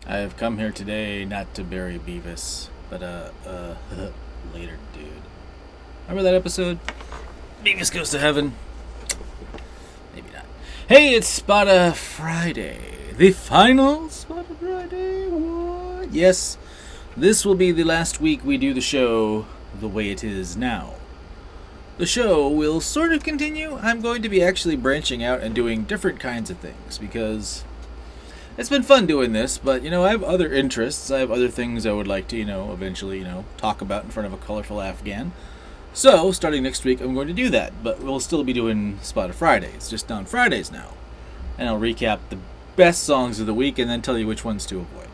I have come here today not to bury Beavis, but later, dude. Remember that episode? Beavis goes to heaven. Maybe not. Hey, it's Spotta Friday. The final Spotta Friday. What? Yes, this will be the last week we do the show the way it is now. The show will sort of continue. I'm going to be actually branching out and doing different kinds of things because it's been fun doing this, but, I have other interests. I have other things I would like to, eventually, talk about in front of a colorful Afghan. So, starting next week, I'm going to do that, but we'll still be doing Spotta Fridays, just on Fridays now. And I'll recap the best songs of the week and then tell you which ones to avoid.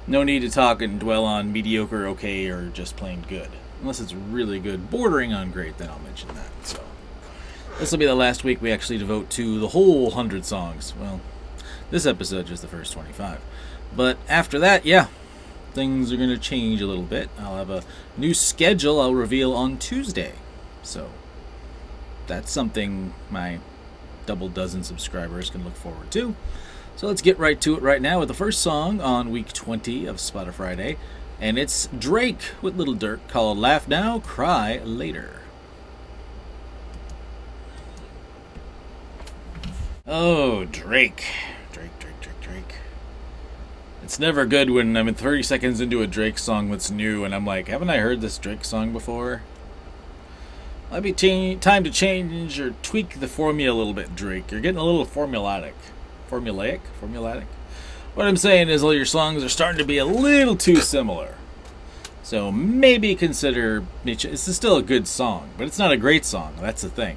No need to talk and dwell on mediocre, okay, or just plain good. Unless it's really good, bordering on great, then I'll mention that. So, this will be the last week we actually devote to the whole 100 songs. Well, this episode just the first 25. But after that, yeah, things are going to change a little bit. I'll have a new schedule I'll reveal on Tuesday. So, that's something my double dozen subscribers can look forward to. So let's get right to it right now with the first song on week 20 of Spotta Friday. And it's Drake with Lil Durk called Laugh Now, Cry Later. Oh, Drake. Drake. It's never good when I'm 30 seconds into a Drake song that's new and I'm like, haven't I heard this Drake song before? Might be time to change or tweak the formula a little bit, Drake. You're getting a little formulaic. Formulaic? What I'm saying is all your songs are starting to be a little too similar. So maybe consider Nietzsche. This is still a good song, but it's not a great song. That's the thing.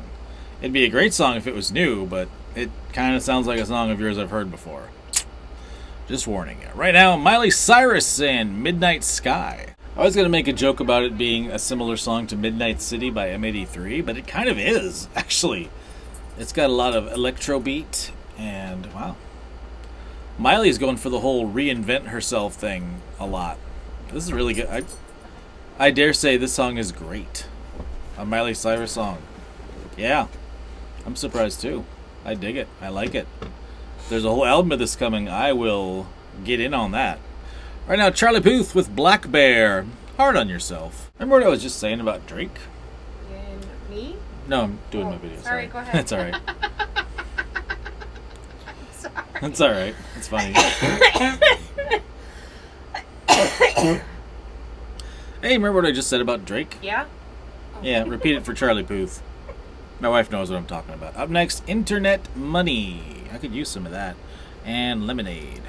It'd be a great song if it was new, but it kind of sounds like a song of yours I've heard before. Just warning you. Right now, Miley Cyrus and Midnight Sky. I was going to make a joke about it being a similar song to Midnight City by M83, but it kind of is, actually. It's got a lot of electro beat, and wow. Miley's going for the whole reinvent herself thing a lot. This is really good. I dare say this song is great. A Miley Cyrus song. Yeah. I'm surprised too. I dig it. I like it. There's a whole album of this coming. I will get in on that. Right now, Charlie Puth with Blackbear. Hard on yourself. Remember what I was just saying about Drake? And me? No, I'm doing my video. Sorry, go ahead. That's alright. Sorry. That's alright. It's funny. Hey, remember what I just said about Drake? Yeah? Oh. Yeah, repeat it for Charlie Puth. My wife knows what I'm talking about. Up next, Internet Money. I could use some of that. And Lemonade.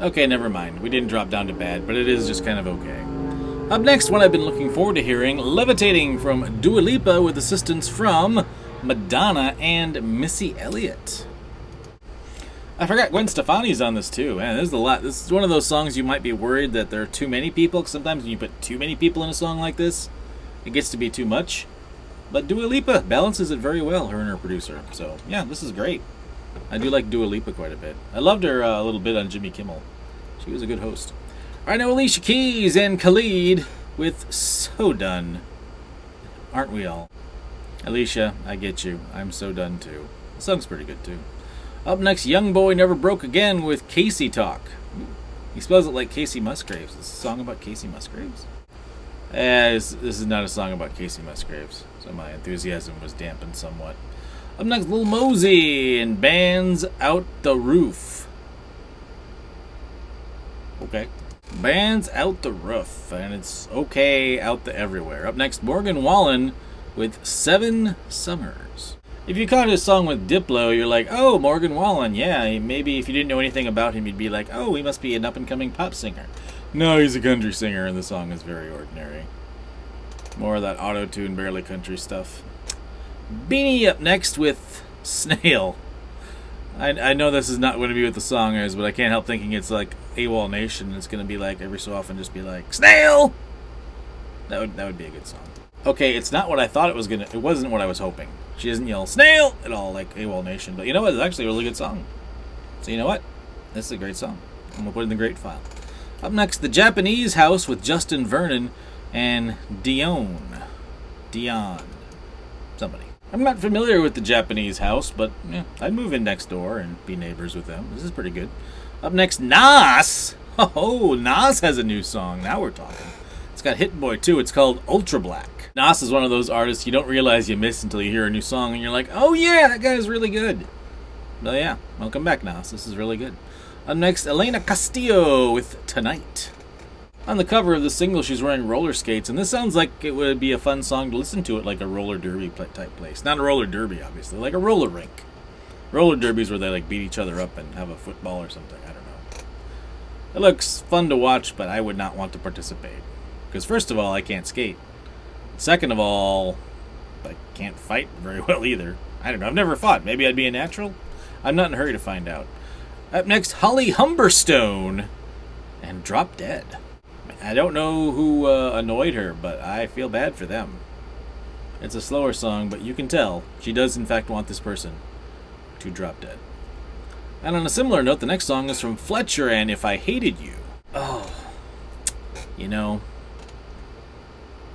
Okay, never mind. We didn't drop down to bad, but it is just kind of okay. Up next, what I've been looking forward to hearing, Levitating from Dua Lipa with assistance from Madonna and Missy Elliott. I forgot Gwen Stefani's on this too. Man, there's a lot. This is one of those songs you might be worried that there are too many people. Cause sometimes when you put too many people in a song like this, it gets to be too much. But Dua Lipa balances it very well, her and her producer. So, yeah, this is great. I do like Dua Lipa quite a bit. I loved her a little bit on Jimmy Kimmel. She was a good host. All right, now Alicia Keys and Khalid with So Done. Aren't we all? Alicia, I get you. I'm so done too. The song's pretty good too. Up next, YoungBoy Never Broke Again with Casey Talk. He spells it like Casey Musgraves. Is this a song about Casey Musgraves? This is not a song about Casey Musgraves, so my enthusiasm was dampened somewhat. Up next, Lil Mosey and Bands Out the Roof. Okay. Bands Out the Roof, and it's okay out the everywhere. Up next, Morgan Wallen with 7 Summers. If you caught his song with Diplo, you're like, oh, Morgan Wallen, yeah. Maybe if you didn't know anything about him, you'd be like, oh, he must be an up-and-coming pop singer. No, he's a country singer, and the song is very ordinary. More of that auto-tune, barely country stuff. BENEE up next with Snail. I know this is not going to be what the song is, but I can't help thinking it's like AWOL Nation. It's going to be like, every so often, just be like, Snail! That would be a good song. Okay, it's not what I thought it was going to... It wasn't what I was hoping. She doesn't yell, Snail! At all, like AWOL Nation. But you know what? It's actually a really good song. So you know what? This is a great song. I'm going to put it in the great file. Up next, The Japanese House with Justin Vernon and Dion. Somebody. I'm not familiar with The Japanese House, but yeah, I'd move in next door and be neighbors with them. This is pretty good. Up next, Nas. Oh, Nas has a new song. Now we're talking. It's got Hit Boy too. It's called Ultra Black. Nas is one of those artists you don't realize you miss until you hear a new song and you're like, oh yeah, that guy's really good. Well, yeah, welcome back, Nas. This is really good. Up next, Alaina Castillo with Tonight. On the cover of the single, she's wearing roller skates, and this sounds like it would be a fun song to listen to at like a roller derby type place. Not a roller derby, obviously, like a roller rink. Roller derbies where they like beat each other up and have a football or something. I don't know. It looks fun to watch, but I would not want to participate. Because first of all, I can't skate. Second of all, I can't fight very well either. I don't know. I've never fought. Maybe I'd be a natural? I'm not in a hurry to find out. Up next, Humberstone and Drop Dead. I don't know who annoyed her, but I feel bad for them. It's a slower song, but you can tell she does in fact want this person to drop dead. And on a similar note, the next song is from FLETCHER and If I Hated You. Oh, you know,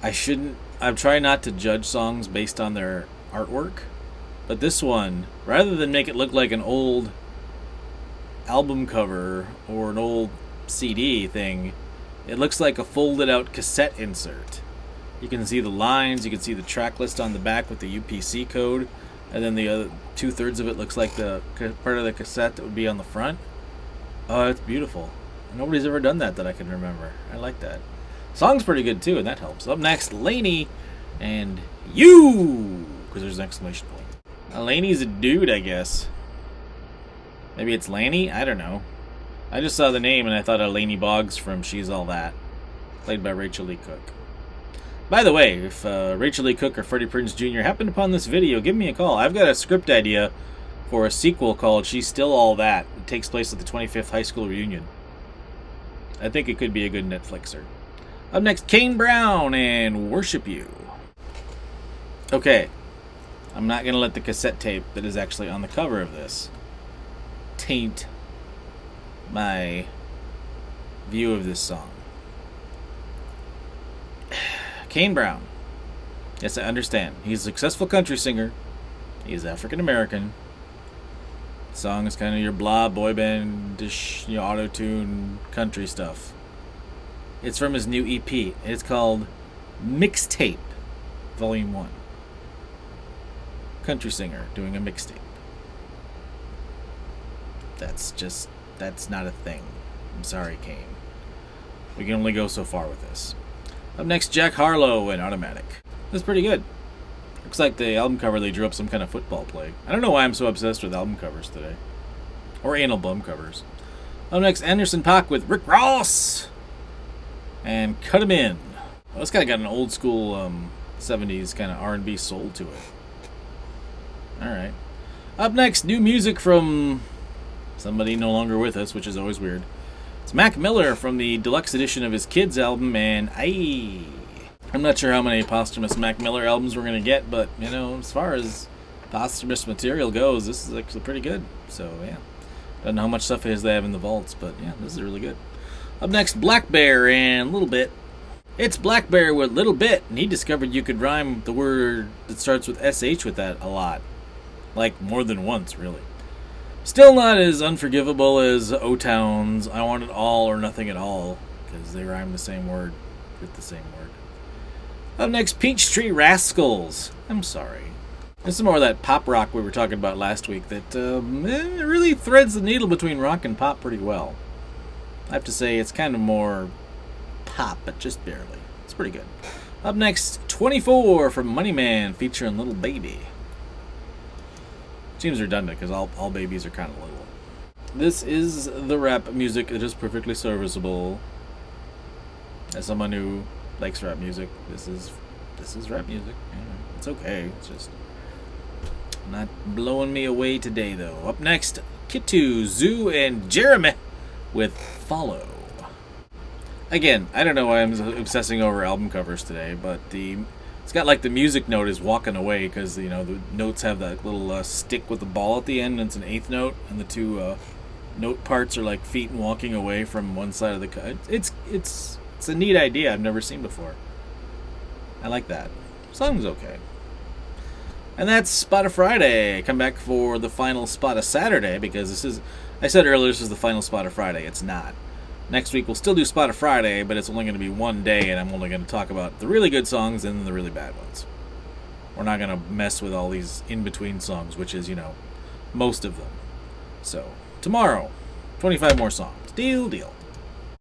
I'm trying not to judge songs based on their artwork, but this one, rather than make it look like an old album cover or an old CD thing, it looks like a folded out cassette insert. You can see the lines, you can see the track list on the back with the UPC code, and then the other 2/3 of it looks like the part of the cassette that would be on the front. Oh, it's beautiful. Nobody's ever done that I can remember. I like that. Song's pretty good too, and that helps. Up next, LANY and You, because there's an exclamation point. LANY's a dude, I guess. Maybe it's LANY? I don't know. I just saw the name and I thought of Lainey Boggs from She's All That, played by Rachel Lee Cook. By the way, if Rachel Lee Cook or Freddie Prinze Jr. happened upon this video, give me a call. I've got a script idea for a sequel called She's Still All That. It takes place at the 25th high school reunion. I think it could be a good Netflixer. Up next, Kane Brown and Worship You. Okay, I'm not going to let the cassette tape that is actually on the cover of this taint my view of this song. Kane Brown. Yes, I understand. He's a successful country singer. He's African American. The song is kind of your blah boy bandish, auto-tune country stuff. It's from his new EP. It's called Mixtape, Volume 1. Country singer doing a mixtape. That's not a thing. I'm sorry, Kane. We can only go so far with this. Up next, Jack Harlow and Automatic. That's pretty good. Looks like the album cover they drew up some kind of football play. I don't know why I'm so obsessed with album covers today. Or anal bum covers. Up next, Anderson .Paak with Rick Ross and Cut 'Em In. Well, this guy got an old school 70s kind of R&B soul to it. Alright. Up next, new music from somebody no longer with us, which is always weird. It's Mac Miller from the deluxe edition of his Kids album, and I'm not sure how many posthumous Mac Miller albums we're going to get, but, as far as posthumous material goes, this is actually pretty good. So, yeah. Don't know how much stuff it is they have in the vaults, but, yeah, this is really good. Up next, Blackbear and Little Bit. It's Blackbear with Little Bit, and he discovered you could rhyme the word that starts with SH with that a lot. Like, more than once, really. Still not as unforgivable as O-Town's I Want It All or Nothing at All, because they rhyme the same word with the same word. Up next, Peachtree Rascals. I'm sorry. This is more of that pop rock we were talking about last week that it really threads the needle between rock and pop pretty well. I have to say, it's kind of more pop, but just barely. It's pretty good. Up next, 24 from Moneyman featuring Little Baby. Seems redundant because all babies are kind of little. This is the rap music. It is perfectly serviceable. As someone who likes rap music, this is rap music. Yeah, it's okay. It's just not blowing me away today, though. Up next, Kito, Zoo, and Jeremy with Follow. Again, I don't know why I'm obsessing over album covers today, but it's got like the music note is walking away because the notes have that little stick with the ball at the end, and it's an eighth note, and the two note parts are like feet and walking away from one side of the cut. It's a neat idea I've never seen before. I like that. Song's okay. And that's Spot of Friday. Come back for the final spot of Saturday because this is I said earlier this is the final spot of Friday. It's not. Next week we'll still do Spot of Friday, but it's only going to be one day, and I'm only going to talk about the really good songs and the really bad ones. We're not going to mess with all these in-between songs, which is, most of them. So, tomorrow, 25 more songs. Deal.